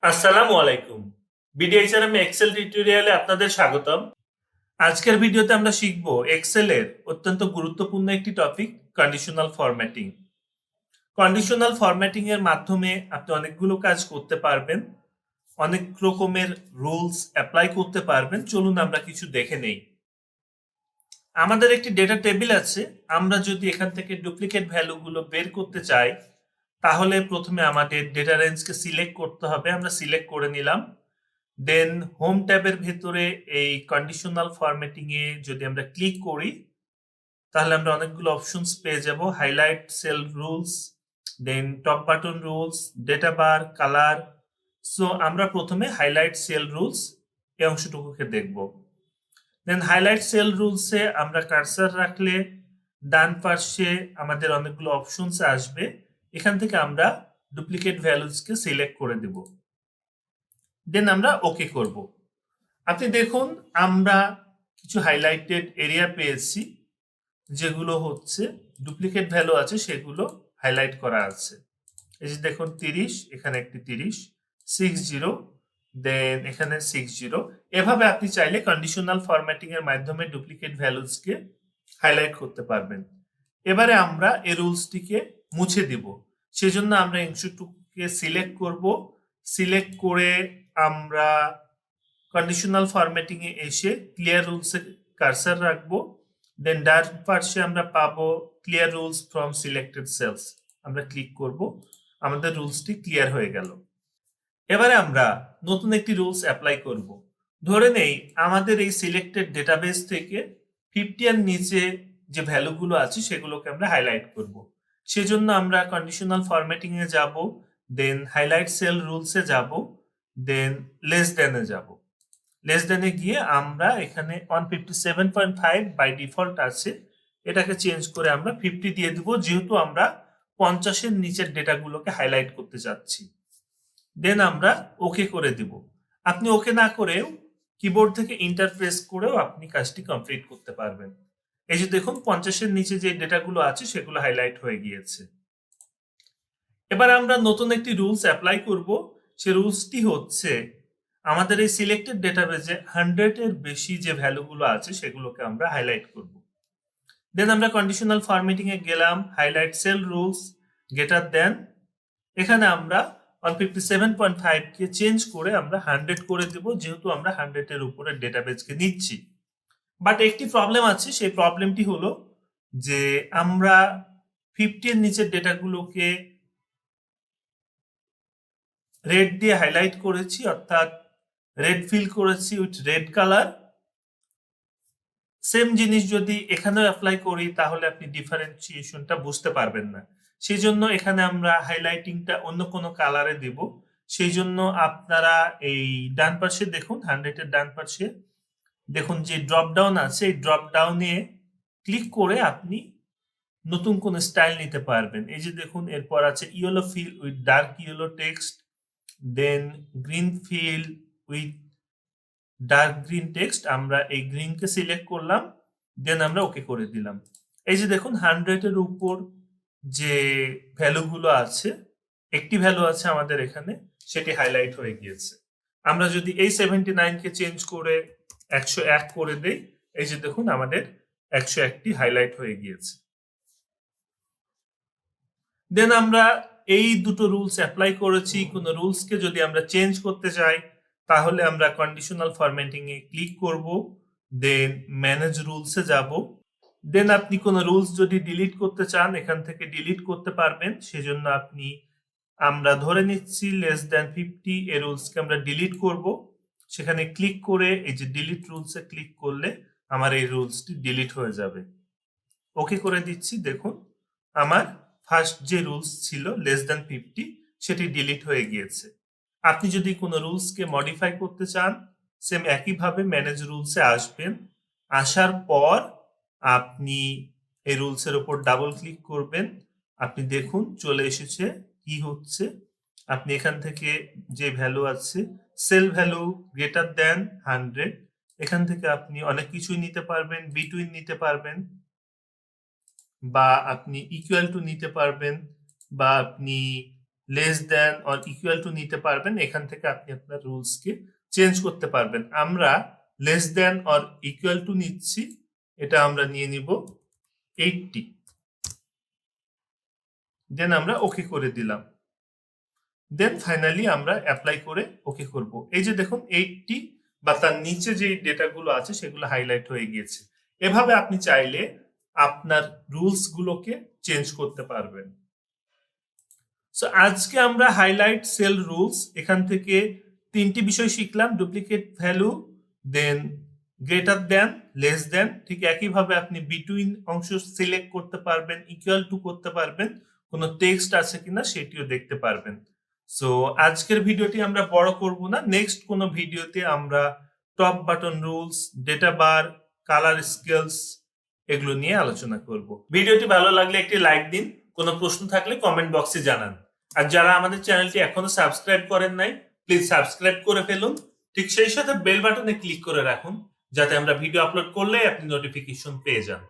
আসসালামু আলাইকুম। BDHRM Excel টিউটোরিয়ালে আপনাদের স্বাগতম। আজকের ভিডিওতে আমরা শিখব এক্সেলের অত্যন্ত গুরুত্বপূর্ণ একটি topic, conditional formatting. Conditional formatting এর মাধ্যমে আপনি অনেকগুলো কাজ করতে পারবেন, অনেক রকমের রুলস অ্যাপ্লাই করতে পারবেন। চলুন আমরা কিছু দেখে নেই। আমাদের একটি ডেটা টেবিল আছে। আমরা যদি এখান থেকে ডুপ্লিকেট ভ্যালুগুলো বের করতে চাই, তাহলে প্রথমে আমাদের ডেটা রেঞ্জকে সিলেক্ট করতে হবে। আমরা সিলেক্ট করে নিলাম। দেন হোম ট্যাবের ভেতরে এই কন্ডিশনাল ফরম্যাটিং এ যদি আমরা ক্লিক করি, তাহলে আমরা অনেকগুলো অপশনস পেয়ে যাব। হাইলাইট সেল রুলস, দেন টপ বাটন রুলস, ডেটা বার, কালার। সো আমরা প্রথমে হাইলাইট সেল রুলস এই অংশটুকুকে দেখব। দেন হাইলাইট সেল রুলসে আমরা কার্সার রাখলে ডান পাশে আমাদের অনেকগুলো অপশনস আসবে। এখান থেকে আমরা ডুপ্লিকেট ভ্যালুজকে সিলেক্ট করে দেব। দেন আমরা ওকে করব। আপনি দেখুন, আমরা কিছু হাইলাইটেড এরিয়া পেয়েছি, যেগুলো হচ্ছে ডুপ্লিকেট ভ্যালু আছে, সেগুলো হাইলাইট করা আছে। এই যে দেখুন 30, এখানে একটি 30, 60, দেন এখানে 60। এভাবে আপনি চাইলে কন্ডিশনাল ফরম্যাটিং এর মাধ্যমে ডুপ্লিকেট ভ্যালুজকে হাইলাইট করতে পারবেন। এবারে আমরা এই রুলসটিকে মুছে দিব। সেজন্য আমরা অংশটুকুকে সিলেক্ট করব। সিলেক্ট করে আমরা কন্ডিশনাল ফরম্যাটিং এ এসে ক্লিয়ার রুলস এ কার্সার রাখবো। দেন ডান পাশে আমরা পাবো clear rules from selected cells. আমরা ক্লিক করব। আমাদের রুলসটি ক্লিয়ার হয়ে গেল। এবারে আমরা নতুন একটি রুলস অ্যাপ্লাই করব। ধরে নেই আমাদের এই সিলেক্টেড ডেটাবেস থেকে 50 এর নিচে যে ভ্যালুগুলো আছে সেগুলোকে আমরা হাইলাইট করব। সেজন্য আমরা কন্ডিশনাল ফরম্যাটিং এ যাব, দেন হাইলাইট সেল রুলস এ যাব, দেন লেস দেন এ যাব। লেস দেনে গিয়ে আমরা এখানে 157.5 বাই ডিফল্ট আছে, এটাকে চেঞ্জ করে আমরা 50 দিয়ে দিব, যেহেতু আমরা 50 এর নিচের ডেটাগুলোকে হাইলাইট করতে চাচ্ছি। দেন আমরা ওকে করে দিব। আপনি ওকে না করেও কিবোর্ড থেকে এন্টার প্রেস করেও আপনি কাজটি কমপ্লিট করতে পারবেন। এই যে দেখুন 50 এর নিচে যে ডেটাগুলো আছে সেগুলো হাইলাইট হয়ে গিয়েছে। এবার আমরা নতুন একটি রুলস অ্যাপ্লাই করব। সেই রুলসটি হচ্ছে আমাদের এই সিলেক্টেড ডেটাবেজে 100 এর বেশি যে ভ্যালুগুলো আছে সেগুলোকে আমরা হাইলাইট করব। দেন আমরা কন্ডিশনাল ফরম্যাটিং এ গেলাম, highlight sell rules, greater than. এখানে আমরা 157.5 কে চেঞ্জ করে আমরা 100 করে দেব, যেহেতু আমরা 100 এর উপরে ডেটাবেজকে নিচ্ছি। বাট একটি প্রবলেম আছে, সেই প্রবলেমটি হলো যে আমরা 50 এর নিচের ডেটাগুলোকে রেড দিয়ে হাইলাইট করেছি, অর্থাৎ রেড ফিল করেছি উইথ রেড কালার। সেম জিনিস যদি এখানেও অ্যাপ্লাই করি, তাহলে আপনি ডিফারেন্সিয়েশনটা বুঝতে পারবেন না। সেই জন্য এখানে আমরা হাইলাইটিংটা অন্য কোনো কালারে দেব। সেই জন্য আপনারা এই ডান পাশে দেখুন, 100 এর ডান পাশে দেখুন যে ড্রপ ডাউন আছে, এই ড্রপ ডাউনে ক্লিক করে আপনি নতুন কোন স্টাইল নিতে পারবেন। এই যে দেখুন, এরপর আছে yellow fill with dark yellow text, then green fill with dark green text. আমরা এই গ্রিনকে সিলেক্ট করলাম, দেন আমরা ওকে করে দিলাম। এই যে দেখুন 100 এর উপর যে ভ্যালুগুলো আছে, একটি ভ্যালু আছে আমাদের এখানে, সেটি হাইলাইট হয়ে গিয়েছে। আমরা যদি এই 79 কে চেঞ্জ করে 101 করে দেই, এই যে দেখুন আমাদের 101টি হাইলাইট হয়ে গিয়েছে। দেন আমরা এই দুটো রুলস অ্যাপ্লাই করেছি। কোনো রুলসকে যদি আমরা চেঞ্জ করতে চাই, তাহলে আমরা কন্ডিশনাল ফরম্যাটিং এ ক্লিক করব, দেন ম্যানেজ রুলসে যাব। দেন আপনি কোনো রুলস যদি ডিলিট করতে চান, এখান থেকে ডিলিট করতে পারবেন। সেজন্য আমরা ধরে নিচ্ছি লেস দ্যান 50 এই রুলসকে আমরা ডিলিট করব। সেখানে ক্লিক করে এই যে ডিলিট রুলসে ক্লিক করলে আমার এই রুলসটি ডিলিট হয়ে যাবে। ওকে করে দিচ্ছি। দেখুন আমার ফার্স্ট যে রুলস ছিল লেস দ্যান 50, সেটি ডিলিট হয়ে গিয়েছে। আপনি যদি কোনো রুলসকে মডিফাই করতে চান, সেম একইভাবে ম্যানেজ রুলসে আসবেন। আসার পর আপনি এই রুলসের উপর ডাবল ক্লিক করবেন। আপনি দেখুন চলে এসেছে। কি হচ্ছে, আপনি এখান থেকে যে ভ্যালু আছে, সেল ভ্যালু গ্রেটার দেন 100, এখান থেকে আপনি অনেক কিছুই নিতে পারবেন। বিটুইন নিতে পারবেন, বা আপনি ইকুয়াল টু নিতে পারবেন, বা আপনি less than or equal to নিতে পারবেন। এখান থেকে আপনি আপনার রুলসকে চেঞ্জ করতে পারবেন। আমরা less than or equal to নিচ্ছি, এটা আমরা নিয়ে নিব 80, দেন আমরা ওকে করে দিলাম। দেন ফাইনালি আমরা অ্যাপ্লাই করে ওকে করব। এই যে দেখুন 80 বা তার নিচে যে ডেটাগুলো আছে সেগুলো হাইলাইট হয়ে গিয়েছে। এভাবে আপনি চাইলে আপনার রুলস গুলোকে চেঞ্জ করতে পারবেন। সো আজকে আমরা হাইলাইট সেল রুলস এখান থেকে 3টি বিষয় শিখলাম: ডুপ্লিকেট ভ্যালু, দেন গ্রেটার দেন, লেস দেন। ঠিক একইভাবে আপনি বিটুইন অংশ সিলেক্ট করতে পারবেন, ইকুয়াল টু করতে পারবেন, কোনো টেক্সট আছে কিনা সেটিও দেখতে পারবেন। সো আজকের ভিডিওটি আমরা বড় করব না, নেক্সট কোনো ভিডিওতে আমরা টপ বাটন রুলস, ডেটা বার, কালার স্কেলস এগুলো নিয়ে আলোচনা করব। ভিডিওটি ভালো লাগলে একটি লাইক দিন, কোনো প্রশ্ন থাকলে কমেন্ট বক্সে জানান। আর যারা আমাদের চ্যানেলটি এখনো সাবস্ক্রাইব করেন নাই, প্লিজ সাবস্ক্রাইব করে ফেলুন। ঠিক সেই সাথে বেল বাটনে ক্লিক করে রাখুন, যাতে আমরা ভিডিও আপলোড করলে আপনি নোটিফিকেশন পেয়ে যান।